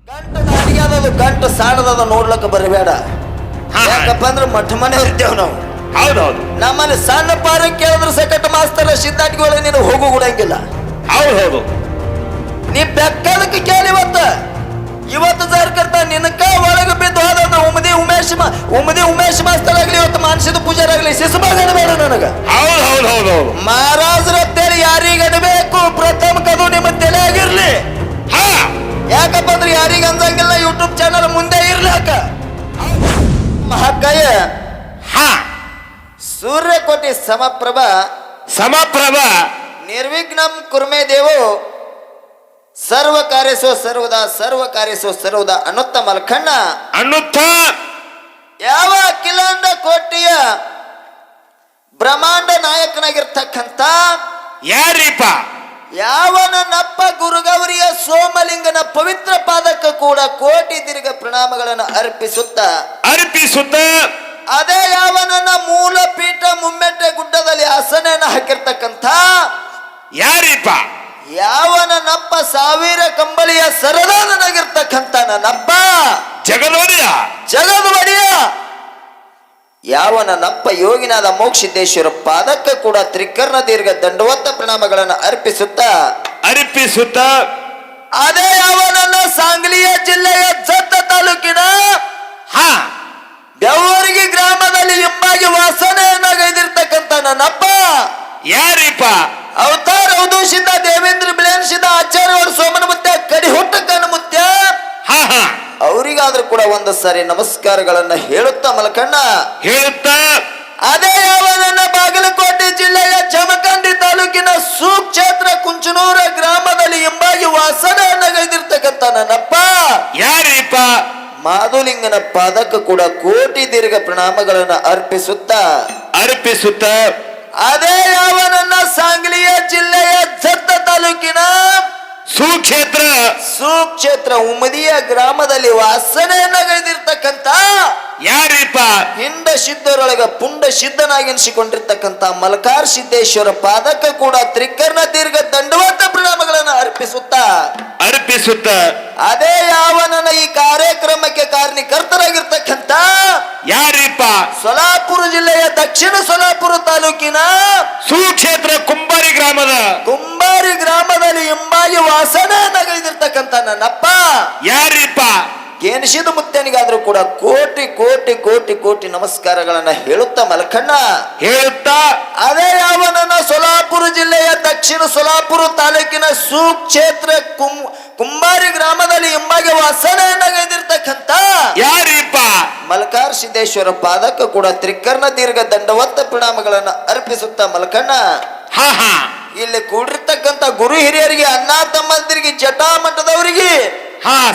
ಗಂಟು ನಾಡಿಗೆ ಗಂಟು ಸಾಣದ ನೋಡ್ಲಕ್ಕ ಬರಬೇಡ. ಯಾಕಪ್ಪ ಅಂದ್ರೆ ಮಠ ಮನೆ ಇರ್ತೇವ್ ನಾವು. ಹೌದೌದು. ನಮ್ಮಲ್ಲಿ ಸಣ್ಣ ಪಾರ ಕೇಳಿದ್ರೆ ಸಕಟ ಮಾಸ್ತರ ಸಿದ್ಧಾಟಿಗಳು ನೀನು ಹೋಗು ಗುಡಂಗಿಲ್ಲ. ಹೌದು. ನೀ ಬೆಕ್ಕದಕ್ಕೆ ಕೇಳಿ ಇವತ್ತು ಜಾರ್ಕರ್ತ ನಿನಕ ಒಳಗೆ ಬಿದ್ದು ಹೋದ ಉಮದಿ ಉಮೇಶ್ ಮಾಸ್ತರ್ ಆಗ್ಲಿ ಇವತ್ತು ಮಾನಸಿಕ ಪೂಜಾರ ಆಗ್ಲಿ ಶಿಶುಭಾಗ ಬೇಡ ನನಗ. ಹೌದು. ಮಹಾರಾಜರ ತೇಲಿ ಯಾರಿಗೆ ಅಡಬೇಕು ಪ್ರಥಮ ಕದು ನಿಮ್ಮ ತಲೆ ಆಗಿರ್ಲಿ. ಯಾಕಪ್ಪ ಅಂದ್ರೆ ಯಾರಿಗೆ ಅಂದಂಗಿಲ್ಲ ಯೂಟ್ಯೂಬ್ ಚಾನಲ್ ಮುಂದೆ ಇರ್ಲಾಕ. ಮಹಾಕಾಯ ಸೂರ್ಯಕೋಟಿ ಸಮಪ್ರಭ ನಿರ್ವಿಘ್ನಂ ಕುರ್ಮೇ ದೇವೋ ಸರ್ವ ಕಾರ್ಯಸೋ ಸರ್ವದ ಅನ್ನುತ್ತ ಮಲ್ಕಣ್ಣ ಯಾವ ಅಖಿಲಾಂಡ ಕೋಟಿಯ ಬ್ರಹ್ಮಾಂಡ ನಾಯಕನಾಗಿರ್ತಕ್ಕಂಥ ಯಾರೀಪ ಯಾವನಪ್ಪ ಗುರುಗೌರಿಯ ಸೋಮಲಿಂಗನ ಪವಿತ್ರ ಪಾದಕ್ಕೆ ಕೂಡ ಕೋಟಿ ದೀರ್ಘ ಪ್ರಣಾಮಗಳನ್ನು ಅರ್ಪಿಸುತ್ತ ಅದೇ ಯಾವನನ್ನ ಮೂಲ ಪೀಠ ಮುಮ್ಮೆಟ್ಟೆ ಗುಡ್ಡದಲ್ಲಿ ಆಸನೆಯನ್ನು ಹಾಕಿರ್ತಕ್ಕಂಥ ಯಾರೀಪ ಯಾವನಪ್ಪ ಸಾವಿರ ಕಂಬಳಿಯ ಸರದಾನನಾಗಿರ್ತಕ್ಕಂಥ ನನ್ನಪ್ಪ ಜಗದೊಡೆಯ ಯಾವನಪ್ಪ ಯೋಗಿನಾದ ಮೋಕ್ಷಿದ್ದೇಶ್ವರ ಪಾದಕ್ಕೆ ಕೂಡ ತ್ರಿಕರ್ಣ ದೀರ್ಘ ದಂಡವತ್ತ ಪ್ರಣಾಮಗಳನ್ನು ಅರ್ಪಿಸುತ್ತ ಅದೇ ಯಾವನನ್ನ ಸಾಂಗ್ಲಿಯ ಜಿಲ್ಲೆಯ ಜತ್ತ ತಾಲೂಕಿನ ಬೆವರಿಗೆ ಗ್ರಾಮದಲ್ಲಿ ಎಂಬಾಗಿ ವಾಸನೆಯನ್ನಾಗೈದಿರ್ತಕ್ಕಂಥ ನನ್ನಪ್ಪ ಯಾರೀಪ ಅವತಾರ ಅವಧೂಷಿತ ದೇವೇಂದ್ರ ಬಿಳೇನ್ಸಿದ ಆಚಾರ್ಯವರು ಸೋಮನ ಮುತ್ಯ ಕಡಿ ಹುಟ್ಟಕ್ಕನ ಮುತ್ಯ ಅವರಿಗಾದ್ರೂ ಕೂಡ ಒಂದು ಸಾರಿ ನಮಸ್ಕಾರಗಳನ್ನ ಹೇಳುತ್ತಾ ಮಲಕಣ್ಣ ಅದೇ ಯಾವನನ್ನ ಬಾಗಲಕೋಟೆ ಜಿಲ್ಲೆಯ ಜಮಖಂಡಿ ತಾಲೂಕಿನ ಸುಕ್ಷೇತ್ರ ಕುಂಚನೂರ ಗ್ರಾಮದಲ್ಲಿ ಎಂಬಾಗಿ ವಾಸನೆಯನ್ನಾಗೈದಿರ್ತಕ್ಕಂಥ ನನ್ನಪ್ಪ ಯಾರೀಪ ಮಾಧುಲಿಂಗನ ಪಾದಕ್ಕೆ ಕೂಡ ಕೋಟಿ ದೀರ್ಘ ಪ್ರಣಾಮಗಳನ್ನು ಅರ್ಪಿಸುತ್ತ ಅದೇ ಯಾವನನ್ನ ಸಾಂಗ್ಲಿಯ ಜಿಲ್ಲೆಯ ಜತ್ತ ತಾಲೂಕಿನ ಸುಕ್ಷೇತ್ರ ಉಮದಿಯ ಗ್ರಾಮದಲ್ಲಿ ವಾಸನೆಯನ್ನಾಗೈದಿರ್ತಕ್ಕಂಥ ಯಾರೀಪ ಹಿಂದ ಸಿದ್ಧರೊಳಗ ಪುಂಡ ಸಿದ್ಧನಾಗೆನಿಸಿಕೊಂಡಿರ್ತಕ್ಕಂಥ ಮಲ್ಕಾರ್ ಸಿದ್ದೇಶ್ವರ ಪಾದಕ್ಕೆ ಕೂಡ ತ್ರಿಕರ್ಣ ದೀರ್ಘ ದಂಡವತ್ತ ಪ್ರಣಾಮಗಳನ್ನು ಅರ್ಪಿಸುತ್ತ ಅದೇ ಯಾವನನ್ನ ಈ ಕಾರ್ಯಕ್ರಮಕ್ಕೆ ಕಾರಣಕರ್ತರಾಗಿರ್ತಕ್ಕಂಥ ಯಾರೀಪ ಸೊಲಾಪುರ ಜಿಲ್ಲೆಯ ದಕ್ಷಿಣ ಸೊಲಾಪುರ ತಾಲೂಕಿನ ಸುಕ್ಷೇತ್ರ ಕುಂಬಾರಿ ಗ್ರಾಮದಲ್ಲಿ ಎಂಬಾಗಿ ವಾಸನೆಯನ್ನಾಗೈದಿರ್ತಕ್ಕಂಥ ನನ್ನಪ್ಪ ಯಾರೀಪ ಗೆನಿಸಿದ ಮುತ್ತನಿಗಾದ್ರೂ ಕೂಡ ಕೋಟಿ ಕೋಟಿ ಕೋಟಿ ಕೋಟಿ ನಮಸ್ಕಾರಗಳನ್ನ ಹೇಳುತ್ತಾ ಮಲಕಣ್ಣ ಅದೇ ಯಾವನನ್ನ ಸೊಲಾಪುರ ಜಿಲ್ಲೆಯ ದಕ್ಷಿಣ ಸೊಲಾಪುರ ತಾಲೂಕಿನ ಸುಕ್ಷೇತ್ರ ಕುಂಬಾರಿ ಗ್ರಾಮದಲ್ಲಿ ಎಂಬಾಗಿ ವಾಸನೆಯನ್ನಾಗೈದಿರ್ತಕ್ಕಂಥ ಯಾರೀಪ ಮಲ್ಕಾರ್ ಸಿದ್ದೇಶ್ವರ ಪಾದಕ್ಕೆ ಕೂಡ ತ್ರಿಕರ್ಣ ದೀರ್ಘ ದಂಡವತ್ತ ಪ್ರಣಾಮಗಳನ್ನು ಅರ್ಪಿಸುತ್ತಾ ಮಲಕಣ್ಣ ಇಲ್ಲಿ ಕೂಡಿರ್ತಕ್ಕಂಥ ಗುರು ಹಿರಿಯರಿಗೆ ಅಣ್ಣ ತಮ್ಮಂದಿರಿಗೆ ಜಟಾಮಠದವರಿಗೆ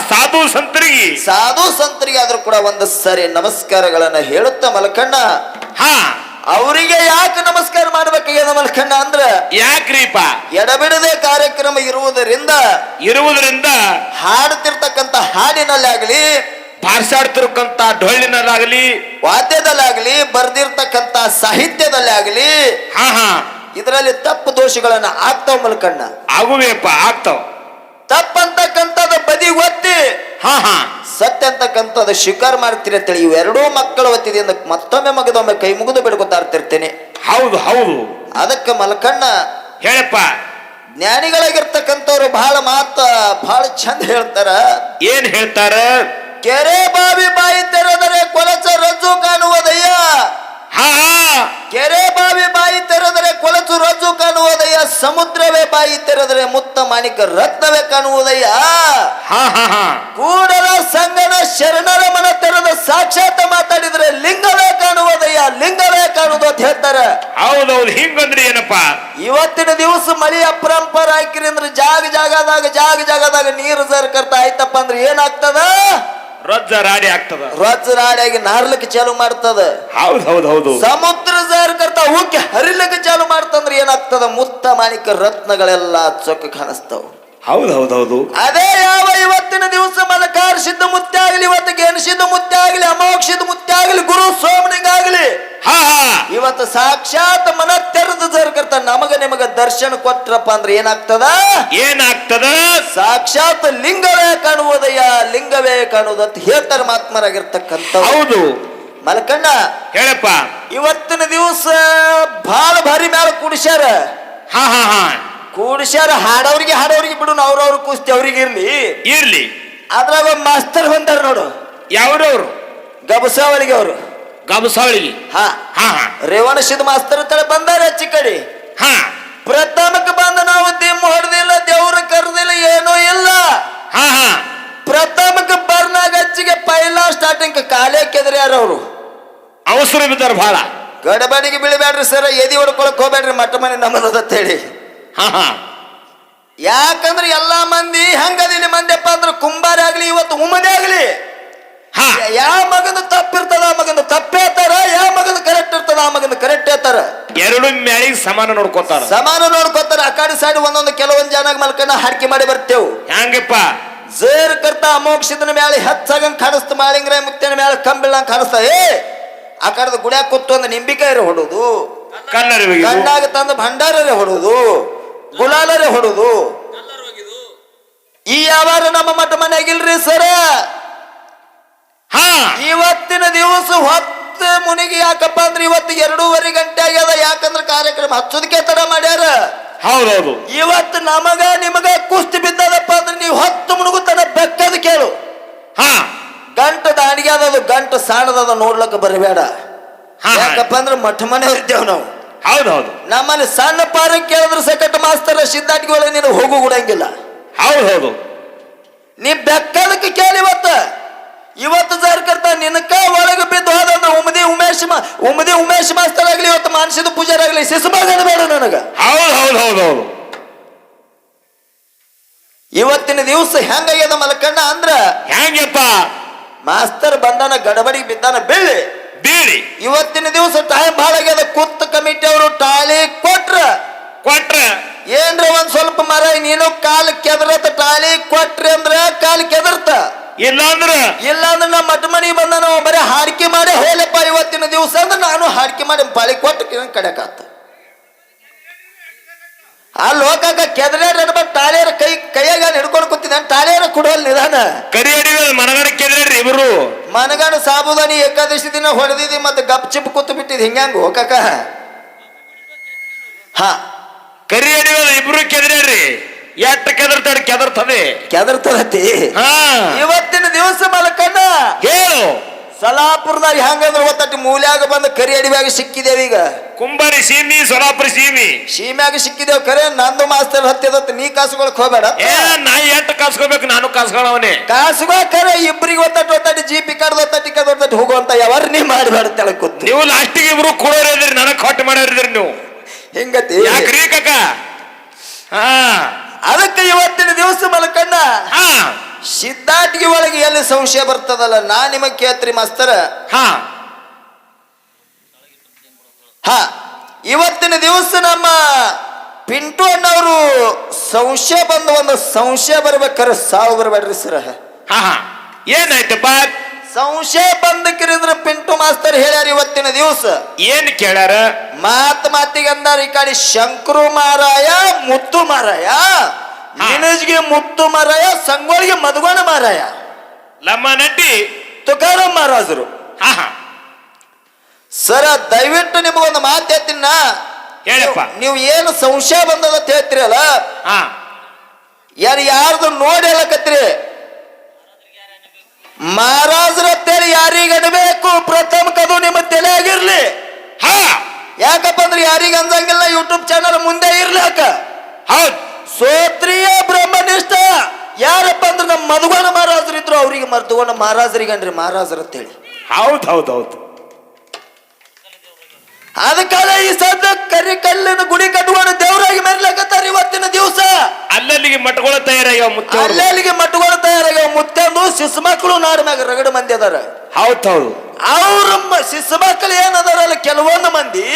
ಸಾಧು ಸಂತರಿಗೆ ಆದ್ರೂ ಕೂಡ ಒಂದು ಸರಿ ನಮಸ್ಕಾರಗಳನ್ನ ಹೇಳುತ್ತಾ ಮಲಕಣ್ಣ ಅವರಿಗೆ ಯಾಕೆ ನಮಸ್ಕಾರ ಮಾಡ್ಬೇಕಾಗ್ಯದ ಮಲಕಣ್ಣ ಅಂದ್ರ ಯಾಕ್ರೀಪ ಎಡಬಿಡದೆ ಕಾರ್ಯಕ್ರಮ ಇರುವುದರಿಂದ ಹಾಡುತ್ತಿರ್ತಕ್ಕಂಥ ಹಾಡಿನಲ್ಲಾಗಲಿ ಭಾಷಾಡ್ತಿರ್ಕಂತ ಡೊಳ್ಳಿನಲ್ಲಾಗಲಿ ವಾದ್ಯದಲ್ಲಾಗಲಿ ಬರ್ದಿರ್ತಕ್ಕಂಥ ಸಾಹಿತ್ಯದಲ್ಲಾಗಲಿ ಇದರಲ್ಲಿ ತಪ್ಪು ದೋಷಗಳನ್ನ ಆಗ್ತಾವ ಮಲಕಣ್ಣ ಆಗ್ತಾವ ತಪ್ಪಂತಕ್ಕಂಥದ್ದು ಬದಿ ಒತ್ತಿ ಸತ್ಯ ಅಂತಕ್ಕಂಥದ್ದು ಸ್ವೀಕಾರ ಮಾಡ್ತೀರಿ ಅಂತೇಳಿ ಇವೆರಡೂ ಮಕ್ಕಳ ವತಿಯಿಂದ ಮತ್ತೊಮ್ಮೆ ಮಗದೊಮ್ಮೆ ಕೈ ಮುಗಿದು ಬಿಡ್ಕೊತಾ ಇರ್ತಿರ್ತೇನೆ. ಹೌದು ಅದಕ್ಕೆ ಮಲಕಣ್ಣ ಹೇಳಪ್ಪ ಜ್ಞಾನಿಗಳಾಗಿರ್ತಕ್ಕಂಥವ್ರು ಬಹಳ ಚಂದ ಹೇಳ್ತಾರ. ಏನ್ ಹೇಳ್ತಾರ? ಕೆರೆ ಬಾವಿ ಬಾಯಿ ತೆರೆದರೆ ಕೊಲಚ ರಜ್ಜು ಕಾಣುವುದಯ್ಯ. ಕೆರೆ ಬಾವಿ ಬಾಯಿ ತೆರೆದರೆ ಕೊಲಚು ರಜ್ಜು ಕಾಣುವುದಯ್ಯ. ಸಮುದ್ರವೇ ಬಾಯಿ ತೆರೆದರೆ ಮುತ್ತ ಮಾಣಿಕ ರತ್ನವೇ ಕಾಣುವುದಯ್ಯ. ಕೂಡಲ ಸಂಗನ ಶರಣರ ಮನ ತೆರೆದ ಸಾಕ್ಷಾತ್ ಮಾತಾಡಿದ್ರೆ ಲಿಂಗವೇ ಕಾಣುವುದಯ್ಯ. ಲಿಂಗವೇ ಕಾಣುವುದು ಅಂತ ಹೇಳ್ತಾರೆ. ಹೌದೌದು. ಹಿಂಗಂದ್ರೆ ಏನಪ್ಪಾ? ಇವತ್ತಿನ ದಿವಸ ಮಳಿ ಅಪರಂಪರ ಹಾಕಿರಿ ಅಂದ್ರೆ ಜಾಗದಾಗ ನೀರು ಸರ್ಕರ್ತ ಆಯ್ತಪ್ಪ ಅಂದ್ರೆ ಏನಾಗ್ತದ? ರಜ್ಜ ರಾಡಿಯಾಗಿ ನಾರ್ಲಿಕ್ಕೆ ಚಾಲು ಮಾಡ್ತದ. ಹೌದು. ಸಮುದ್ರ ಸರ್ಕರ್ತ ಉಕ್ಕಿ ಹರಿಲಿಕ್ಕೆ ಚಾಲು ಮಾಡ್ತಂದ್ರೆ ಏನಾಗ್ತದ? ಮುತ್ತ ಮಾಣಿಕ ರತ್ನಗಳೆಲ್ಲ ಚೊಕ್ಕ ಕಾಣಿಸ್ತಾವ. ಹೌದೌದೌದು. ಅದೇ ಯಾವ ಇವತ್ತಿನ ದಿವಸ ಮಲಕಾರ ಸಿದ್ಧ ಮುತ್ತೆ ಆಗಲಿ, ಇವತ್ತು ಗೆಣಸಿದ ಮುತ್ತೆ ಆಗಲಿ, ಅಮೋಕ್ಷದ ಮುತ್ತೆ ಆಗಲಿ, ಗುರು ಸೋಮನಿಗಾಗಲಿ, ಹಾ ಹಾ ಇವತ್ತು ಸಾಕ್ಷಾತ್ ಮನ ತೆರೆದು ಜರ್ಕರ್ತ ನಮಗ ನಿಮಗ ದರ್ಶನ ಕೊಟ್ರಪ್ಪ ಅಂದ್ರೆ ಏನಾಗ್ತದ? ಏನಾಗ್ತದ? ಸಾಕ್ಷಾತ್ ಲಿಂಗವೇ ಕಾಣುವುದಯ್ಯ, ಲಿಂಗವೇ ಕಾಣುವುದಂತ ಹೇಳ್ತಾರೆ ಮಹಾತ್ಮರಾಗಿರ್ತಕ್ಕಂಥ. ಹೌದು ಮಲಕಣ್ಣ, ಹೇಳಪ್ಪ. ಇವತ್ತಿನ ದಿವಸ ಬಹಳ ಭಾರಿ ಮ್ಯಾಲ ಕುಡಿಸ್ಯಾರ. ಹಾ ಹಾ ಹಾ ಕೂಡಿಸ್ಯಾರ. ಹಾಡೋರಿಗೆ ಬಿಡು, ಅವ್ರವ್ರ ಕುಸ್ತಿ ಅವ್ರಿಗೆ ಇರ್ಲಿ. ಇರ್ಲಿ. ಅದ್ರಾಗ ಮಾಸ್ತರ್ ಬಂದಾರ ನೋಡು. ಯಾವ್ರವ್ರು? ಗಬಸಾವಳಿಗೆ ಅವರು. ಗಬಸಾವಳಿಗೆ. ಹಾ ಹಾ ಹಾ ರೇವಣ ಸಿದ್ಧ ಮಾಸ್ತರ್ ತಡೆ ಬಂದಾರ ಹೆಚ್ಚಿ ಕಡೆ. ಹಾ ಪ್ರಥಮಕ್ಕೆ ಬಂದ ನಾವು ದಿಮ್ಮ ಹೊಡೆದಿಲ್ಲ, ದೇವ್ರ ಕರೆದಿಲ್ಲ, ಏನೂ ಇಲ್ಲ. ಹಾ ಹಾ ಪ್ರಥಮಕ್ಕೆ ಬರ್ನಾಗ ಹಚ್ಚಿಗೆ ಪೈಲಾ ಸ್ಟಾರ್ಟಿಂಗ್ ಕಾಲೇ ಕೆದರ್ಯಾರ ಅವರು. ಅವಸರ ಬಿದ್ದಾರ ಬಹಳ. ಗಡಬಡಿಗೆ ಬೀಳಬೇಡ್ರಿ ಸರ್, ಎದಿ ಹೊಡ್ಕೊಳಕ್ ಹೋಗ್ಬೇಡ್ರಿ, ಮಟ್ಟ ಮನೆ ನಮ್ಮನ್ನೋದತ್ತ ಹೇಳಿ. ಹಾ ಹಾ ಯಾಕಂದ್ರೆ ಎಲ್ಲಾ ಮಂದಿ ಹೆಂಗದಿಲ್ಲಿ ಮಂದಿಯಪ್ಪ ಅಂದ್ರೆ ಕುಂಬಾರ ಆಗ್ಲಿ, ಇವತ್ತು ಉಮ್ಮದೆ ಆಗ್ಲಿ, ಹಾ ಯಾವ ಮಗನ ತಪ್ಪಿರ್ತದ ಆ ಮಗನ ತಪ್ಪೇತಾರ, ಯಾವ ಮಗನ ಕರೆಕ್ಟ್ ಇರ್ತದ ಆ ಮಗನ ಕರೆಕ್ಟ್ ಹೇಳ್ತಾರ. ಎರಡು ಮ್ಯಾಳಿಗೆ ಸಮಾನ ನೋಡ್ಕೋತಾರ, ಸಮಾನ ನೋಡ್ಕೋತಾರ. ಆ ಕಡೆ ಸೈಡ್ ಒಂದೊಂದು ಕೆಲವೊಂದು ಜನ ಮಲ್ಕಣ್ಣ ಹಾರಿಕೆ ಮಾಡಿ ಬರ್ತೇವು. ಹೆಂಗಪ್ಪ? ಜೇರ್ ಕರ್ತ ಅಮೋಕ್ಷದನ ಮ್ಯಾಲೆ ಹೆಚ್ಚಾಗಂಗ್ ಕಾಣಿಸ್ತ, ಮಾಳಿಂಗ್ರಾಯ ಮುಕ್ತಿನ ಮ್ಯಾಲೆ ಕಂಬಿಳ್ಳಂಗ್ ಕಾಣಿಸ್ತ. ಆ ಕಡೆದ ಗುಡ್ಯಾಗ ಕೂತು ಒಂದು ನಿಂಬಿಕಾಯಿ ಹೊಡೋದು, ಕಣ್ಣಾಗ ತಂದ ಭಂಡಾರರೇ ಹೊಡೋದು, ಗುಲಾಲರೇ ಹೊಡೋದು. ಈ ವ್ಯವಹಾರ ನಮ್ಮ ಮಠ ಮನೆಯಾಗಿಲ್ರಿ ಸರ. ಇವತ್ತಿನ ದಿವಸ ಹೊತ್ತು ಮುನಿಗೆ ಯಾಕಪ್ಪ ಅಂದ್ರೆ ಇವತ್ತು 2:30 ಗಂಟೆ ಆಗ್ಯದ. ಯಾಕಂದ್ರೆ ಕಾರ್ಯಕ್ರಮ ಹಚ್ಚೋದಕ್ಕೆ ತರ ಮಾಡ್ಯಾರ. ಹೌದೌದು. ಇವತ್ತು ನಮಗ ನಿಮಗ ಕುಸ್ತಿ ಬಿದ್ದದಪ್ಪ ಅಂದ್ರೆ ನೀವು ಹೊತ್ತು ಮುನುಗುತ್ತಾನ ಬೆಕ್ಕದ ಕೇಳು. ಹಾ ಗಂಟ ದಾಂಡಿಗೆ ಅದದು, ಗಂಟ ಸಾಣದ ನೋಡ್ಲಕ್ಕ ಬರಬೇಡ. ಯಾಕಪ್ಪ ಅಂದ್ರೆ ಮಠ ಮನೆಯವ್ರ ಇದ್ದೇವ್ ನಾವು. ಹೌದೌದು. ನಮ್ಮಲ್ಲಿ ಸಣ್ಣ ಪಾರ ಕೇಳಿದ್ರೆ ಸಕಟ ಮಾಸ್ತರ ಸಿದ್ಧಾಟಿಗೆ ಒಳಗೆ ನೀನು ಹೋಗು ಗುಡಂಗಿಲ್ಲ. ಹೌದೌದು. ನೀ ಬೆಕ್ಕದಕ್ಕೆ ಕೇಳಿ ಇವತ್ತು ಜಾರ್ಕರ್ತ ನಿನಕ ಒಳಗೆ ಬಿದ್ದು ಹೋದಂದ್ರೆ ಉಮದಿ ಉಮೇಶ್ ಮಾಸ್ತರ್ ಆಗ್ಲಿ, ಇವತ್ತು ಮಾನಸಿದ ಪೂಜಾರಾಗ್ಲಿ, ಶಿಶುಭಾಗನ ಬೇಡ ನನಗ. ಹೌದೌದೌದೌದು. ಇವತ್ತಿನ ದಿವಸ ಹೆಂಗಾಗ್ಯದ ಮಲಕಣ್ಣ ಅಂದ್ರ ಹೆಂಗಪ್ಪ? ಮಾಸ್ತರ್ ಬಂದಾನ, ಗಡಬಡಿಗೆ ಬಿದ್ದಾನ ಬೀಳಿ. ಇವತ್ತಿನ ದಿವಸ ಟೈಮ್ ಭಾಳ ಆಗ್ಯದ. ಕುತ್ತ ಕಮಿಟಿ ಅವರು ಟಾಳಿ ಕೊಟ್ರ ಏನ್ರ ಒಂದ್ ಸ್ವಲ್ಪ ಮರ ನೀನು ಕಾಲ್ ಕೆದರತ, ಟಾಳಿ ಕೊಟ್ರಿ ಅಂದ್ರ ಕಾಲ್ ಕೆದರ್ತ, ಇಲ್ಲಾಂದ್ರ ನಮ್ಮ ಮಠ ಮನಿಗೆ ಬಂದ ನಾವು ಬರೀ ಹಾಡಿಕೆ ಮಾಡಿ ಹೋಲಪ್ಪ ಇವತ್ತಿನ ದಿವಸ ಅಂದ್ರೆ ನಾನು ಹಾಡಿಕೆ ಮಾಡಿ ಪಾಳಿ ಕೊಟ್ಟು ಕಡೆಕಾತ. ಆ ಲೋಕಾಗ ಕೆದರ್ಯಾರ ಟಾಳಿಯರ ಕೈಯಾಗ ಹಿಡ್ಕೊಂಡು ಕೂತಿದ್ದ, ಟಾಳಿಯರ ಕುಡೋಲ್ ನಿಧಾನ ಕರಿ ಮನಗಣ ಕೆದ್ರಿ ಇಬ್ರು. ಮನಗಣ ಸಾಬುದಾನಿ ಏಕಾದಶಿ ದಿನ ಹೊಡೆದಿದ್ದಿ, ಮತ್ತೆ ಗಪ್ ಚಿಪ್ ಕೂತು ಬಿಟ್ಟಿದ್ ಹಿಂಗ್ಯಾಂಗ ಹೋಗಾಕ. ಹಾ ಕರಿ ಅಡಿವಲ್ಲ ಇಬ್ರು ಕೆದ್ರಿ. ಎಟ್ಟ ಕೆದರ್ತದತಿ. ಇವತ್ತಿನ ದಿವಸ ಮಲಕಣ್ಣ ಹೇಳು. ಸಲಾಪುರದಾಗ ಹೆಂಗಂದ್ರೆ ಒತ್ತಟ್ಟಿ ಮೂಲ್ಯಾಗ ಬಂದ ಕರಿ ಅಡಿವ್ಯಾಗ ಸಿಕ್ಕಿದೇವ. ಈಗ ಕುಂಬಾರಿ ಸೀಮಿ, ಸೊಲಾಪುರ ಸೀಮ್ಯಾಗ ಸಿಕ್ಕಿದೇವ್. ಕರೆ ನಂದು ಮಾಸ್ತರ್ ಹತ್ತಿದತ್, ನೀ ಕಾಸುಗಳಕ್ ಹೋಗ್ಬೇಡ. ನಾ ಎಟ್ಟ ಕಾಸ್ಕೋಬೇಕು, ನಾನು ಕಾಸ್ಕೊಳವನೇ ಕಾಸುಗಳ ಕರೆ ಇಬ್ಬರಿಗೆ ಒತ್ತಟ್ಟಿ ಜೀಪಿ ಕಡ್ದು ಒತ್ತಟ್ಟಿ ಹೋಗುವಂತ ಯಾವಾರ ನೀ ಮಾಡಬೇಡ ತೆಳಕೂತ್. ನೀವು ಲಾಸ್ಟಿಗೆ ಇಬ್ರು ಕೊಡೋರಿದ್ರಿ, ನನಗ್ ಕೊಟ್ಟು ಮಾಡೋರಿದ್ರಿ ನೀವು. ಹಿಂಗತಿ ಯಾಕ್ರಿ ಕಾಕ? ಅದಕ್ಕೆ ಇವತ್ತಿನ ದಿವಸ ಮಲಕಣ್ಣ ಸಿದ್ಧಾಟಿಗೆ ಒಳಗೆ ಎಲ್ಲಿ ಸಂಶಯ ಬರ್ತದಲ್ಲ, ನಾ ನಿಮಗ್ ಕೇಳ್ತ್ರಿ ಮಾಸ್ತರ. ಇವತ್ತಿನ ದಿವಸ ನಮ್ಮ ಪಿಂಟು ಅಣ್ಣವರು ಸಂಶಯ ಬಂದು ಒಂದು ಸಂಶಯ ಬರ್ಬೇಕಾರೆ ಸಾವು ಬರಬೇಡ್ರಿ ಸರ. ಏನಾಯ್ತಪ್ಪ? ಸಂಶಯ ಬಂದಕ್ಕಿರಿದ್ರ ಪಿಂಟು ಮಾಸ್ತರ್ ಹೇಳ್ಯಾರ ಇವತ್ತಿನ ದಿವಸ. ಏನ್ ಕೇಳ್ಯಾರ? ಮಾತಿಗೆ ಅಂದಾರ ಈ ಕಡೆ ಶಂಕರು ಮಾರಾಯ, ಮುತ್ತು ಮಾರಾಯ, ನಿನಜ್ಗೆ ಮುತ್ತು ಮಾರಾಯ, ಸಂಗೋಳಿಗೆ ಮಧುಗಣ ಮಾರಾಯ, ಲಮ್ಮ ನಟ್ಟಿ ತುಕಾರಾಮ್ ಮಹಾರಾಜರು. ಸರ ದಯವಿಟ್ಟು ನಿಮಗೊಂದು ಮಾತು ಹೇಳ್ತೀನ. ಹೇಳಪ್ಪ. ನೀವು ಏನು ಸಂಶಯ ಬಂದದ ಹೇಳ್ತೀರಲ್ಲ, ಯಾರ್ದು ನೋಡಿ ಹೇಳಕತ್ರಿ. ಮಹಾರಾಜರ ತೇಳಿ ಯಾರಿಗೆ ಅಡಬೇಕು ಪ್ರಥಮ ಕದು ನಿಮ್ಮ ತಲೆಯಾಗಿರ್ಲಿ. ಯಾಕಪ್ಪ ಅಂದ್ರೆ ಯಾರಿಗೆ ಅಂದಂಗಿಲ್ಲ, ಯೂಟ್ಯೂಬ್ ಚಾನಲ್ ಮುಂದೆ ಇರ್ಲಾಕ. ಸೋತ್ರಿಯ ಬ್ರಹ್ಮನಿಷ್ಠ ಯಾರಪ್ಪ ಅಂದ್ರೆ ನಮ್ಮ ಮಧುಗಣ ಮಹಾರಾಜರು ಇದ್ರು, ಅವ್ರಿಗೆ ಮಧುಗಣ ಮಹಾರಾಜರಿಗನ್ರಿ ಮಹಾರಾಜರ ಅಂತೇಳಿ. ಹೌದೌದೌದು. ಅದಕ್ಕಾಗ ಈ ಸದ್ದ ಕರಿ ಕಲ್ಲಿನ ಗುಡಿ ಕಟ್ಟುಕೊಂಡು ದೇವರಾಗಿ ಮೆರ್ಲಕತ್ತಾರ ಇವತ್ತಿನ ದಿವಸ. ಅಲ್ಲಲ್ಲಿಗೆ ಮಠಗಳು ತಯಾರಾಗ್ಯಾವ, ಅಲ್ಲಲ್ಲಿಗೆ ಮಠಗಳು ತಯಾರಾಗ್ಯಾವ. ಮುತ್ತಂದು ಶಿಶು ಮಕ್ಕಳು ನಾಡ ಮ್ಯಾಗ ರಗಡ ಮಂದಿ ಅದಾರ. ಹೌದೌದು. ಅವ್ರ ಶಿಶು ಮಕ್ಕಳು ಏನದಾರಲ್ಲ ಕೆಲವೊಂದು ಮಂದಿ,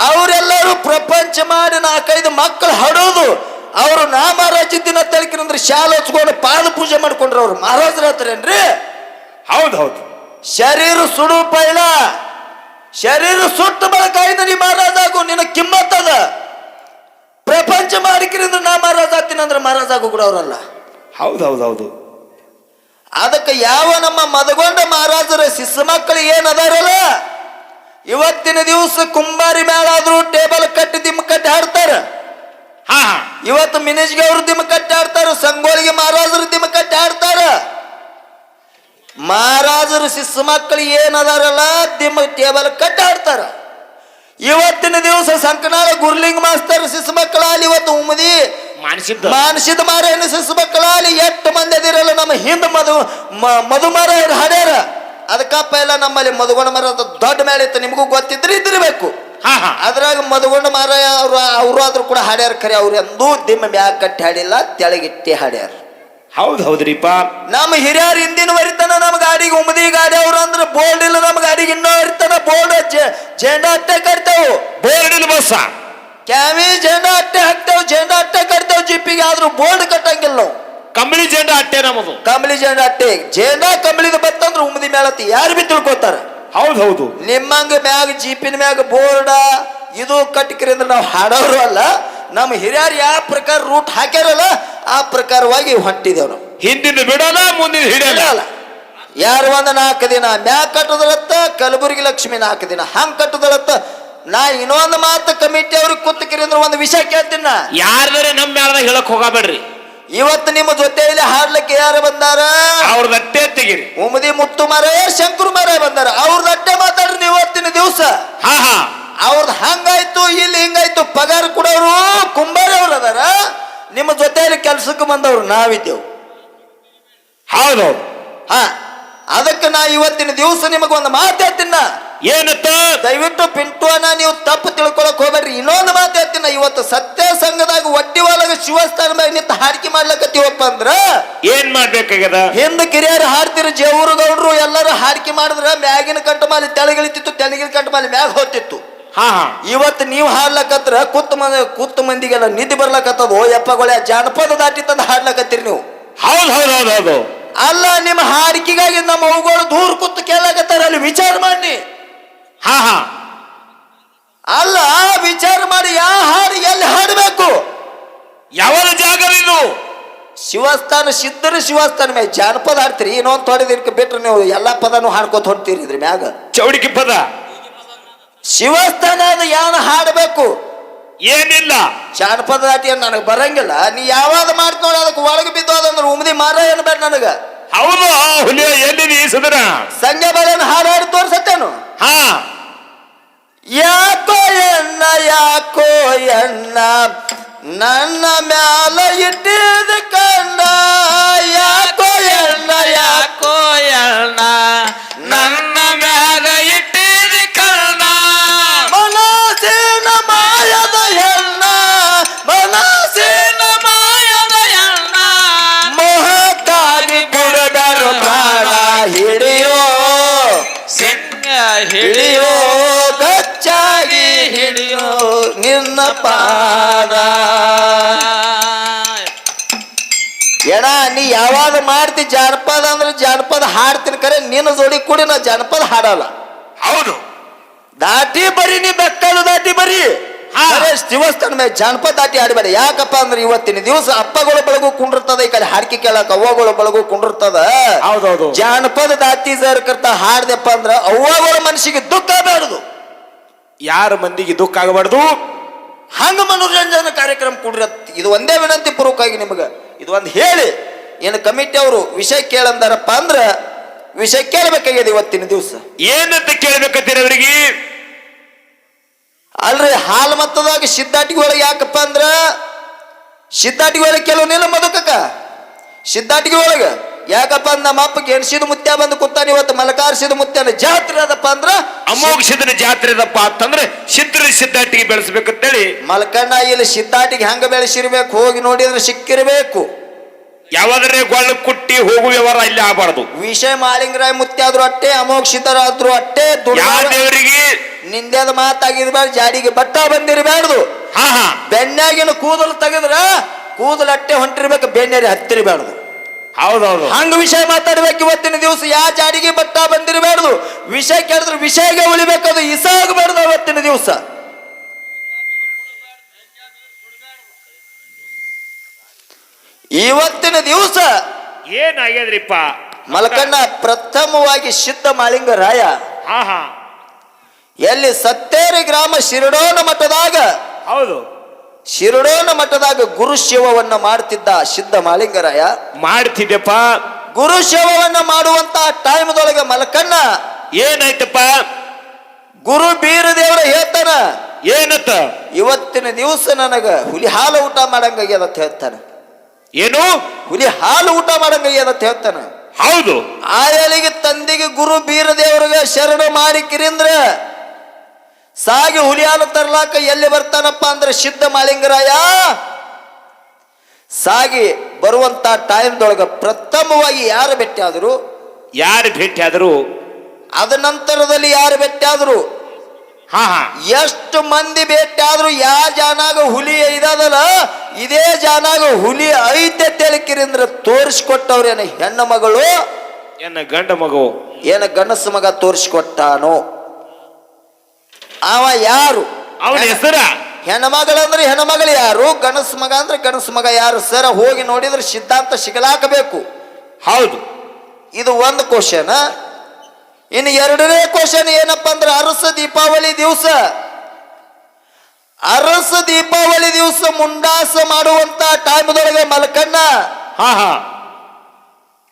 ಅವರೆಲ್ಲರೂ ಪ್ರಪಂಚ ಮಾಡಿ 4-5 ಮಕ್ಕಳು ಹಡೋದು, ಅವರು ನಾ ಮಹಾರಾಜ ದಿನ ತಳಕಿನಂದ್ರೆ ಶಾಲೆ ಹಚ್ಕೊಂಡು ಪಾದ ಪೂಜೆ ಮಾಡ್ಕೊಂಡ್ರು ಅವ್ರು ಮಹಾರಾಜರ ಹತ್ರೇನ್ರಿ. ಹೌದೌದು. ಶರೀರ ಸುಡು ಪೈಲ, ಶರೀರ ಸುಟ್ಟ ಬಳಕ ನೀ ಮಹಾರಾಜ ಆಗು, ನಿನ್ನ ಕಿಮ್ಮತ್ತದ. ಪ್ರಪಂಚ ಮಾಡಿಕ್ರಿಂದ ನಾ ಮಹಾರಾಜ ಆಗ್ತೀನಂದ್ರೆ ಮಹಾರಾಜ ಆಗು ಕೂಡ ಅವರಲ್ಲ. ಹೌದೌದೌದು. ಅದಕ್ಕೆ ಯಾವ ನಮ್ಮ ಮದಗೊಂಡ ಮಹಾರಾಜರ ಶಿಷ್ಯ ಮಕ್ಕಳು ಏನದಾರಲ್ಲ, ಇವತ್ತಿನ ದಿವಸ ಕುಂಬಾರಿ ಮೇಳ ಆದ್ರೂ ಟೇಬಲ್ ಕಟ್ಟಿ ದಿಮ್ಮ ಕಟ್ಟಿ ಹಾಡ್ತಾರ. ಹಾ ಇವತ್ತು ಮಿನಿಜ್ಗೆ ಅವರು ದಿಮ್ಮ ಕಟ್ಟಿ ಆಡ್ತಾರ, ಸಂಗೋಳಿಗೆ ಮಹಾರಾಜರು ದಿಮ್ಮ ಕಟ್ಟಿ ಆಡ್ತಾರ. ಮಹಾರಾಜರ ಶಿಷ್ಯ ಮಕ್ಕಳು ಏನದಾರಲ್ಲ ದಿಮ್ಮ ಟೇಬಲ್ ಕಟ್ಟಿ ಆಡ್ತಾರ. ಇವತ್ತಿನ ದಿವಸ ಸಂಕನಾಳ ಗುರ್ಲಿಂಗ್ ಮಾಸ್ತರ್ ಶಿಶು ಮಕ್ಕಳಲ್ಲಿ ಇವತ್ತು ಉಮದಿ ಮಾನಸಿದ ಮಾರೇನ ಶಿಶು ಮಕ್ಕಳಲ್ಲಿ ಎಷ್ಟು ಮಂದಿ ಅದಿರಲ್ಲ. ನಮ್ಮ ಹಿಂದ ಮಧುಮರ ಹಾಡ್ಯಾರ. ಅದಕ್ಕಪ್ಪ ಎಲ್ಲ ನಮ್ಮಲ್ಲಿ ಮಧುಗೊಂಡ ಮರ ದೊಡ್ಡ ಮೇಲೆ ಇತ್ತು, ನಿಮಗೂ ಗೊತ್ತಿದ್ರೆ ಇದ್ದಿರ್ಬೇಕು. ಅದ್ರಾಗ ಮಧುಗೊಂಡ ಮಾರ ಅವರು ಆದ್ರೂ ಕೂಡ ಹಾಡ್ಯಾರ. ಖರೆ ಅವ್ರು ಎಂದೂ ದಿಮ್ಮ ಮ್ಯಾಗ ಕಟ್ಟಿ ಹಾಡಿಲ್ಲ, ತೆಳಗಿಟ್ಟಿ ಹಾಡ್ಯಾರ. ಹೌದ್ರಿಪ್ಪ. ನಮ್ಮ ಹಿರಿಯರು ಹಿಂದಿನ ವರಿತನ ನಮ್ಮ ಗಾಡಿಗೆ ಉಮದಿ ಗಾಡಿ ಅವ್ರು ಅಂದ್ರೆ ಬೋರ್ಡ್ ಇಲ್ಲ, ನಮ್ಮ ಗಾಡಿಗೆ ಇನ್ನೂ ಇರ್ತಾನ ಬೋರ್ಡ್ ಜೆಂಡ ಅಟ್ಟೆ ಕಟ್ತೇವು. ಬೋರ್ಡ್ ಇಲ್ಲ ಬಸ್ಸ ಕ್ಯಾವಿ ಜೆಂಡ ಅಟ್ಟೆ ಹಾಕ್ತೇವ್, ಜೆಂಡ ಅಟ್ಟೆ ಕಟ್ತೇವ್. ಜಿಪ್ಪಿಗೆ ಆದ್ರೂ ಬೋರ್ಡ್ ಕಟ್ಟಂಗಿಲ್ಲ ನಾವು. ಕಂಬಳಿ ಜೆಂಡ ಅಟ್ಟೆ ನಮ್ಮದು. ಕಂಬಳಿ ಜೆಂಡ ಅಟ್ಟೆ ಜೆಂಡ ಕಂಬಳಿದ ಬತ್ತಂದ್ರೆ ಉಮದಿ ಮೇಳತಿ ಯಾರು ಬಿ ತಿಳ್ಕೊತಾರ. ಹೌದೌದು. ನಿಮ್ಮಂಗ ಮ್ಯಾಗ ಜೀಪಿನ ಮ್ಯಾಗ ಬೋರ್ಡ ಇದು ಕಟ್ಕಿರಿ ಅಂದ್ರೆ ನಾವು ಹಾಡೋರು ಅಲ್ಲ. ನಮ್ಮ ಹಿರಿಯರು ಯಾವ ಪ್ರಕಾರ ರೂಟ್ ಹಾಕ್ಯಾರಲ್ಲ ಆ ಪ್ರಕಾರವಾಗಿ ಹೊಂಟಿದೇವ್ ನಾವು. ಹಿಂದಿನ ಬಿಡೋಲ್ಲ, ಮುಂದಿನ ಹಿಡಿಯಲ್ಲ. ಯಾರು ಒಂದ್ 4 ದಿನ ಮ್ಯಾಗ ಕಟ್ಟುದಳತ್ತ, ಕಲಬುರಗಿ ಲಕ್ಷ್ಮಿ 4 ದಿನ ಹಂಗ್ ಕಟ್ಟುದಳತ್ತ. ನಾ ಇನ್ನೊಂದು ಮಾತು ಕಮಿಟಿ ಅವ್ರಿಗೆ ಕೂತ್ಕಿರಿ ಅಂದ್ರೆ ಒಂದು ವಿಷಯ ಕೇಳ್ತೀನಿ ನಾ. ಯಾರ್ದಾರೆ ನಮ್ಮ ಮೇಳದಾಗ ಹೇಳಕ್ ಹೋಗಬೇಡ್ರಿ. ಇವತ್ತು ನಿಮ್ಮ ಜೊತೆಯಲ್ಲಿ ಹಾಡ್ಲಿಕ್ಕೆ ಯಾರು ಬಂದಾರ? ಅವ್ರದ್ದು ಅಟ್ಟೆ ತೆಗಿರಿ. ಉಮದಿ ಮುತ್ತು ಮಾರಾಯ ಶಂಕರು ಮಾರಾಯ ಬಂದಾರ. ಅವ್ರದ್ದು ಅಟ್ಟೆ ಮಾತಾಡ್ರಿ ನೀವು ಇವತ್ತಿನ ದಿವಸ. ಅವ್ರದ್ದು ಹಂಗಾಯ್ತು, ಇಲ್ಲಿ ಹಿಂಗಾಯ್ತು. ಪಗಾರ ಕೊಡೋರು ಕುಂಬಾರಿ ಅವ್ರು ಅದಾರ. ನಿಮ್ಮ ಜೊತೆಯಲ್ಲಿ ಕೆಲ್ಸಕ್ಕೆ ಬಂದವ್ರು ನಾವಿದ್ದೆವು. ಹೌದೌದು. ಅದಕ್ಕೆ ನಾ ಇವತ್ತಿನ ದಿವಸ ನಿಮಗೊಂದು ಮಾತು ಹೇಳ್ತೀನ. ಏನತ್ತ? ದಯವಿಟ್ಟು ಪಿಂಟುವನ್ನ ನೀವು ತಪ್ಪು ತಿಳ್ಕೊಳಕ್ ಹೋಗ್ಬೇಡ್ರಿ. ಇನ್ನೊಂದು ಮಾತು ಹೇಳ್ತೀನ. ಇವತ್ತು ಸತ್ಯ ಸಂಘದಾಗ ಒಟ್ಟಿ ಒಳಗ ಶಿವಸ್ಥಾನ ಮ್ಯಾಗ ನಿಂತ ಹಾಡಿಕೆ ಮಾಡ್ಲಕತ್ತೀವಪ್ಪ ಅಂದ್ರ ಏನ್ ಮಾಡ್ಬೇಕಾಗ್ಯದ? ಹಿಂದ ಕಿರಿಯರು ಹಾಡ್ತಿರು, ಜೇವರು ಗೌಡ್ರು ಎಲ್ಲರೂ ಹಾಡಿಕೆ ಮಾಡಿದ್ರ ಮ್ಯಾಗಿನ ಕಂಟ ಮಾಲಿ ತೆಳಗಿಳಿತಿತ್ತು, ತೆಳಗಿನ ಕಂಟ ಮಾಲಿ ಮ್ಯಾಗ ಹೋಗ್ತಿತ್ತು. ಇವತ್ತು ನೀವು ಹಾಡ್ಲಕತ್ರ ಕುತ್ತ ಮಂದಿಗೆಲ್ಲ ನಿದ್ದೆ ಬರ್ಲಕತ್ತದು. ಯಪ್ಪಗೊಳೆ ಜಾನಪದ ದಾಟಿ ತಂದು ಹಾಡ್ಲಕತ್ತೀರಿ ನೀವು. ಹೌದೌದೌದೌದು. ಅಲ್ಲ, ನಿಮ್ಮ ಹಾಡಿಕೆಗಾಗಿ ನಮ್ಮ ಅವುಗಳು ದೂರ ಕೂತು ಕೇಳಕತ್ತಾರ. ಅಲ್ಲಿ ವಿಚಾರ ಮಾಡಿ. ಅಲ್ಲ, ವಿಚಾರ ಮಾಡಿ ಯಾವ ಹಾಡು ಎಲ್ಲಿ ಹಾಡಬೇಕು, ಯಾವ ಜಾಗವಿದು? ಶಿವಸ್ಥಾನ ಸಿದ್ಧರ ಶಿವಸ್ಥಾನ ಮ್ಯಾಗ ಜಾನಪದ ಹಾಡ್ತೀರಿ. ಇನ್ನೊಂದು ತೊಡೆದಿರ್ಕ ಬಿಟ್ರೆ ನೀವು ಎಲ್ಲಾ ಪದನು ಹಾಡ್ಕೊತ ಹೊಡ್ತೀರಿ ಇದ್ರ ಮ್ಯಾಗ. ಚೌಡಿಕೆ ಪದ ಶಿವಸ್ಥಾನ ಅದು ಯಾನ ಹಾಡಬೇಕು ಏನಿಲ್ಲ. ಜಾನಪದ ದಾಟಿ ನನಗೆ ಬರಂಗಿಲ್ಲ. ನೀ ಯಾವಾಗ ಮಾಡ್ತ ನೋಡಿ ಅದಕ್ಕೆ ಒಳಗೆ ಬಿದ್ದೋದಂದ್ರೆ ಉಮದಿ ಮಾರ ಏನು ಬೇಡ ನನಗ. ಹೌದು. ಹುಲಿಯ ಎಲ್ಲಿ ಸುಧರ ಸಂಘ ಬಳೆಯನ್ನು ಹಾಡು ತೋರ್ಸತ್ತೇನು? ಯಾಕೋ ಎಣ್ಣ ಯಾಕೋ ಎಣ್ಣ ನನ್ನ ಮ್ಯಾಲ ಇಟ್ಟಿದ ಕಣ್ಣ. ಯಾಕೋ ಎಣ್ಣ ಯಾಕೋ ಎಣ್ಣ ನನ್ನ ಮ್ಯಾಲ ಇಟ್ಟಿದ ಕಣ್ಣ. ಮನಸ್ಸಿನ ಮಾಯದ ಹೆಣ್ಣ, ಮನಸ್ಸಿನ ಮಾಯದ ಹೆಣ್ಣ. ಮೋಹಕ್ಕಾಗಿ ಬಿಡಬೇಡ ಪ್ರಾಣ ಹಿಡಿಯೋ ಹಿಡಿಯೋ ಗಚ್ಚಾಗಿ ಹಿಡಿಯೋ ನಿನ್ನ ಪಾದ. ಎಣ ನೀ ಯಾವಾಗ ಮಾಡ್ತಿ ಜಾನಪದ ಅಂದ್ರೆ ಜಾನಪದ ಹಾಡ್ತೀನಿ. ಕರೆ ನಿನ್ನ ಜೋಡಿ ಕೂಡಿ ನಾ ಜಾನಪದ ಹಾಡಲ್ಲ. ಹೌದು. ದಾಟಿ ಬರೀ ನೀ ಬೆಕ್ಕಲು ದಾಟಿ ಬರೀ. ದೇವಸ್ಥಾನ ಮೇಲೆ ಜಾನಪದ ದಾಟಿ ಆಡಬೇಡ. ಯಾಕಪ್ಪ ಅಂದ್ರೆ ಇವತ್ತಿನ ದಿವಸ ಅಪ್ಪಗಳು ಬೆಳಗು ಕುಂಡಿರ್ತದ, ಈ ಕಡೆ ಹಾಡಿಕೆ ಕೇಳಕ ಅವ್ವಗಳು ಬೆಳಗು ಕುಂಡಿರ್ತದ. ಹೌದೌದು. ಜಾನಪದ ದಾಟಿ ಕರ್ತ ಹಾಡ್ದಪ್ಪ ಅಂದ್ರ ಅವ್ವಗಳ ಮನಸ್ಸಿಗೆ ದುಃಖ ಆಗಬಾರ್ದು, ಯಾರ ಮಂದಿಗೆ ದುಃಖ ಆಗಬಾರ್ದು. ಹಂಗ ಮನೋರಂಜನಾ ಕಾರ್ಯಕ್ರಮ ಕೊಡ್ರತ್. ಇದು ಒಂದೇ ವಿನಂತಿ ಪೂರ್ವಕವಾಗಿ ನಿಮಗ ಇದು ಒಂದು ಹೇಳಿ. ಏನು ಕಮಿಟಿ ಅವರು ವಿಷಯ ಕೇಳಂದಾರಪ್ಪ ಅಂದ್ರ ವಿಷಯ ಕೇಳಬೇಕಾಗಿದೆ ಇವತ್ತಿನ ದಿವಸ. ಏನಂತ ಕೇಳ್ಬೇಕಂತೀರ ಅವರಿಗೆ? ಅಲ್ರಿ, ಹಾಲು ಮತ್ತದಾಗ ಸಿದ್ದಾಟಿಗೆ ಒಳಗೆ ಯಾಕಪ್ಪ ಅಂದ್ರ ಸಿದ್ದಾಟಿಗೆ ಒಳಗೆ ಕೆಲವು ನಿಲ್ಲ ಮದುಕಕ್ಕ ಸಿದ್ದಾಟಿಗೆ ಒಳಗ ಯಾಕಪ್ಪ ಅಂದ್ರ ನಮ್ಮ ಅಪ್ಪ ಗೆಣಸಿದ ಮುತ್ಯ ಬಂದು ಕೂತಾನ. ಇವತ್ತು ಮಲಕಾರ್ಸಿದ ಮುತ್ಯನ ಜಾತ್ರೆ ಅದಪ್ಪ ಅಂದ್ರ ಅಮೋಘಸಿದ ಜಾತ್ರೆ ಅದಪ್ಪ ಅಂತಂದ್ರೆ ಸಿದ್ದಾಟಿಗೆ ಬೆಳೆಸ್ಬೇಕಂತೇಳಿ ಮಲ್ಕಣ್ಣ ಇಲ್ಲಿ ಸಿದ್ದಾಟಿಗೆ ಹಂಗ ಬೆಳೆಸಿರ್ಬೇಕು. ಹೋಗಿ ನೋಡಿದ್ರೆ ಸಿಕ್ಕಿರ್ಬೇಕು. ಯಾವಾದ್ರೆ ಗೊಳ್ಳ ಕುಟ್ಟಿ ಹೋಗುವ ವ್ಯವಹಾರ ಇಲ್ಲಿ ಆಗಬಾರ್ದು. ವಿಷಯ ಮಾಲಿಂಗರಾಯ ಮುತ್ಯ ಆದ್ರೂ ಅಟ್ಟೆ, ಅಮೋಘ ಸಿದ್ಧರಾದ್ರು ಅಟ್ಟೆ. ದೇವರಿಗೆ ನಿಂದೆದ ಮಾತಾಗಿರ್ಬಾರ್ದು, ಜಾಡಿಗೆ ಬಟ್ಟ ಬಂದಿರಬಾರ್ದು. ಬೆನ್ನಾಗಿನ ಕೂದಲು ತೆಗೆದ್ರ ಕೂದಲಟ್ಟೆ ಹೊಂಟಿರ್ಬೇಕು, ಬೆನ್ನೇರಿ ಹತ್ತಿರಬೇಡದು. ಹೌದೌದು. ಹಂಗ ವಿಷಯ ಮಾತಾಡ್ಬೇಕು ಇವತ್ತಿನ ದಿವಸ. ಯಾ ಜಾಡಿಗೆ ಬಟ್ಟ ಬಂದಿರಬೇಡದು. ವಿಷಯ ಕೇಳಿದ್ರೆ ವಿಷಯಗೆ ಉಳಿಬೇಕದು, ಇಸಾಗಬೇಡದು ಇವತ್ತಿನ ದಿವಸ. ಇವತ್ತಿನ ದಿವಸ ಏನಾಗ್ಯದ್ರಿಪ್ಪ ಮಲಕಣ್ಣ ಪ್ರಥಮವಾಗಿ ಸಿದ್ಧ ಮಾಳಿಂಗ ರಾಯ ಹಾ ಹಾ ಎಲ್ಲಿ ಸತ್ತೇರಿ ಗ್ರಾಮ ಶಿರಡೋನ ಮಠದಾಗ, ಹೌದು, ಶಿರಡೋನ ಮಠದಾಗ ಗುರು ಸೇವವನ್ನ ಮಾಡ್ತಿದ್ದ ಸಿದ್ಧ ಮಾಳಿಂಗರಾಯ. ಮಾಡ್ತಿದ್ದೆಪ್ಪ. ಗುರು ಸೇವವನ್ನ ಮಾಡುವಂತ ಟೈಮ್ದೊಳಗೆ ಮಲಕಣ್ಣ ಏನಾಯ್ತಪ್ಪ? ಗುರು ಬೀರ ದೇವರ ಹೇಳ್ತಾನ, ಏನತ್ತ? ಇವತ್ತಿನ ದಿವಸ ನನಗ ಹುಲಿ ಹಾಲು ಊಟ ಮಾಡಂಗಾಗ್ಯದ ಅಂತ ಹೇಳ್ತಾನ. ಏನು? ಹುಲಿ ಹಾಲು ಊಟ ಮಾಡಂಗಾಗ್ಯದ ಅಂತ ಹೇಳ್ತಾನ. ಹೌದು. ಆಯಲಿಗೆ ತಂದಿಗೆ ಗುರು ಬೀರ ದೇವರಿಗೆ ಶರಣ ಮಾಡಿ ಕಿರಿಂದ್ರ ಸಾಗಿ ಹುಲಿ ಹಾಲು ತರ್ಲಾಕ ಎಲ್ಲಿ ಬರ್ತಾನಪ್ಪ ಅಂದ್ರೆ ಸಿದ್ಧ ಮಾಳಿಂಗರಾಯ. ಸಾಗಿ ಬರುವಂತ ಟೈಮ್ದೊಳಗ ಪ್ರಥಮವಾಗಿ ಯಾರು ಭೇಟಿ ಆದ್ರು? ಯಾರು ಭೇಟಿ ಆದ್ರು? ಅದ ನಂತರದಲ್ಲಿ ಯಾರು ಭೇಟಿ ಆದ್ರು? ಹಾ ಹಾ ಎಷ್ಟು ಮಂದಿ ಭೇಟಿ ಆದ್ರು? ಯಾವ ಜಾನಾಗ ಹುಲಿ ಐದದಲ್ಲ, ಇದೇ ಜಾನಾಗ ಹುಲಿ ಐತೆ ತೆಳಕಿರಿಂದ್ರ ತೋರಿಸ್ಕೊಟ್ಟವ್ರೇನ ಹೆಣ್ಣು ಮಗಳು, ಏನ ಗಂಡ ಮಗು, ಏನ ಗಣಸ ಮಗ ತೋರಿಸ್ಕೊಟ್ಟಾನೋ? ಅವ ಯಾರು? ಅವನ ಹೆಸರ? ಹೆಣ್ಮಗಳಂದ್ರೆ ಹೆಣ್ಮಗಳು ಯಾರು, ಗಣಸ ಮಗ ಅಂದ್ರೆ ಗಣಸ ಮಗ ಯಾರು? ಸರ ಹೋಗಿ ನೋಡಿದ್ರೆ ಸಿದ್ಧಾಂತ ಸಿಗಲಾಕಬೇಕು. ಹೌದು. ಇದು ಒಂದು ಕ್ವಶನ್. ಇನ್ನು ಎರಡನೇ ಕ್ವಶನ್ ಏನಪ್ಪಾ ಅಂದ್ರೆ ಅರಸ ದೀಪಾವಳಿ ದಿವಸ, ಅರಸ ದೀಪಾವಳಿ ದಿವಸ ಮುಂಡಾಸ ಮಾಡುವಂತ ಟೈಮ್ದೊಳಗೆ ಮಲಕಣ್ಣ ಹಾ ಹಾ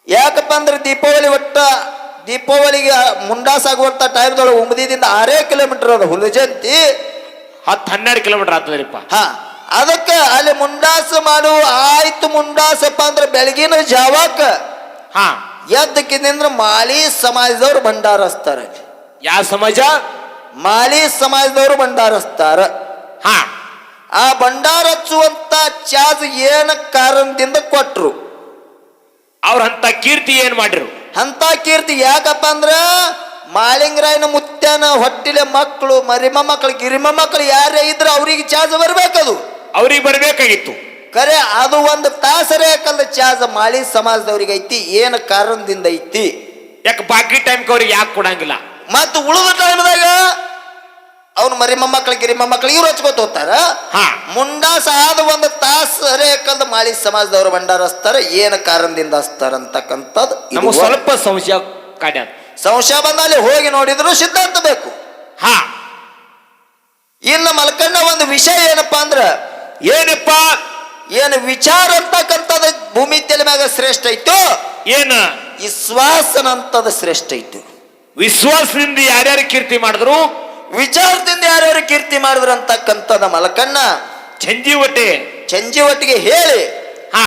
ಯಾಕಪ್ಪ ಅಂದ್ರೆ ದೀಪಾವಳಿಗೆ ಮುಂಡಾಸ ಆಗುವಂತ ಟೈಮ್ದೊಳಗೆ ಉಮದಿದಿಂದ 6 ಕಿಲೋಮೀಟರ್ ಅದ ಹುಲಜಂತಿ, 10-12 ಕಿಲೋಮೀಟರ್ ಆಗ್ತದ್ರಿಪ್ಪ. ಹಾ ಅದಕ್ಕೆ ಅಲ್ಲಿ ಮುಂಡಾಸ ಮಾಡು ಆಯ್ತು. ಮುಂಡಾಸಪ್ಪ ಅಂದ್ರೆ ಬೆಳಗಿನ ಜಾವಕ್ಕ ಹಾ ಎದ್ದಕ್ಕಿಂದ್ರ ಮಾಲಿ ಸಮಾಜದವ್ರು ಭಂಡಾರಸ್ತಾರೆ. ಯಾವ ಸಮಾಜ? ಮಾಲಿ ಸಮಾಜದವರು ಭಂಡಾರಸ್ತಾರ. ಹಾ ಆ ಭಂಡಾರ ಹಚ್ಚುವಂತ ಚಾರ್ಜ್ ಏನ ಕಾರಣದಿಂದ ಕೊಟ್ರು? ಅವ್ರಂತ ಕೀರ್ತಿ ಏನ್ ಮಾಡಿರು? ಅಂತ ಕೀರ್ತಿ ಯಾಕಪ್ಪ ಅಂದ್ರ ಮಾಳಿಂಗರಾಯನ ಮುತ್ಯಾನ ಹೊಟ್ಟಿಲೆ ಮಕ್ಕಳು, ಮರಿಮ ಮಕ್ಕಳು, ಗಿರಿಮ ಮಕ್ಕಳು ಯಾರೇ ಇದ್ರೆ ಅವ್ರಿಗೆ ಚಾರ್ಜ್ ಬರ್ಬೇಕದು. ಅವ್ರಿಗೆ ಬರ್ಬೇಕಾಗಿತ್ತು. ಕರೆ ಅದು ಒಂದು ತಾಸರೇ ಯಾಕಂದ್ರೆ ಚಾರ್ಜ್ ಮಾಳಿ ಸಮಾಜದವ್ರಿಗೆ ಐತಿ. ಏನ ಕಾರಣದಿಂದ ಐತಿ? ಯಾಕೆ ಬಾಕಿ ಟೈಮ್ಗೆ ಅವ್ರಿಗೆ ಯಾಕೆ ಕೊಡಂಗಿಲ್ಲ? ಮತ್ತು ಉಳಿದ ಟೈಮ್ದಾಗ ಅವ್ನು ಮರಿಮ ಮಕ್ಕಳು, ಗಿರಿಮ ಮಕ್ಕಳು ಇವ್ರು ಹಚ್ಕೋತ ಹೋಗ್ತಾರ. ಹಾ ಮುಂಡಾಸ ಆದ ಒಂದು ತಾಸರೇ ಯಾಕಂದ್ರೆ ಮಾಳಿ ಸಮಾಜದವ್ರು ಭಂಡಾರ ಹಚ್ತಾರ. ಏನ ಕಾರಣದಿಂದ ಹಚ್ತಾರ ಅಂತಕ್ಕಂಥದ್ದು ನಮಗೆ ಸ್ವಲ್ಪ ಸಂಶಯ ಕಾಡ್ಯಾದ. ಸಂಶಯ ಬಂದಲ್ಲಿ ಹೋಗಿ ನೋಡಿದ್ರು ಸಿದ್ಧಾಂತ ಬೇಕು. ಹಾ ಇನ್ನು ಮಲ್ಕಣ್ಣ ಒಂದು ವಿಷಯ ಏನಪ್ಪಾ ಅಂದ್ರ, ಏನಪ್ಪ? ಏನು ವಿಚಾರ ಅಂತಕ್ಕಂಥದ್ದು ಭೂಮಿ ತೆಲೆ ಮ್ಯಾಗ ಶ್ರೇಷ್ಠ ಐತು, ಏನ ವಿಶ್ವಾಸನಂತದ ಶ್ರೇಷ್ಠ ಐತು. ವಿಶ್ವಾಸದಿಂದ ಯಾರ್ಯಾರು ಕೀರ್ತಿ ಮಾಡಿದ್ರು, ವಿಚಾರದಿಂದ ಯಾರ್ಯಾರು ಕೀರ್ತಿ ಮಾಡಿದ್ರು ಅಂತಕ್ಕಂಥದ ಮಲಕಣ್ಣ ಚಂಜಿ ಒಟ್ಟೆ ಚಂಜಿ ಒಟ್ಟಿಗೆ ಹೇಳಿ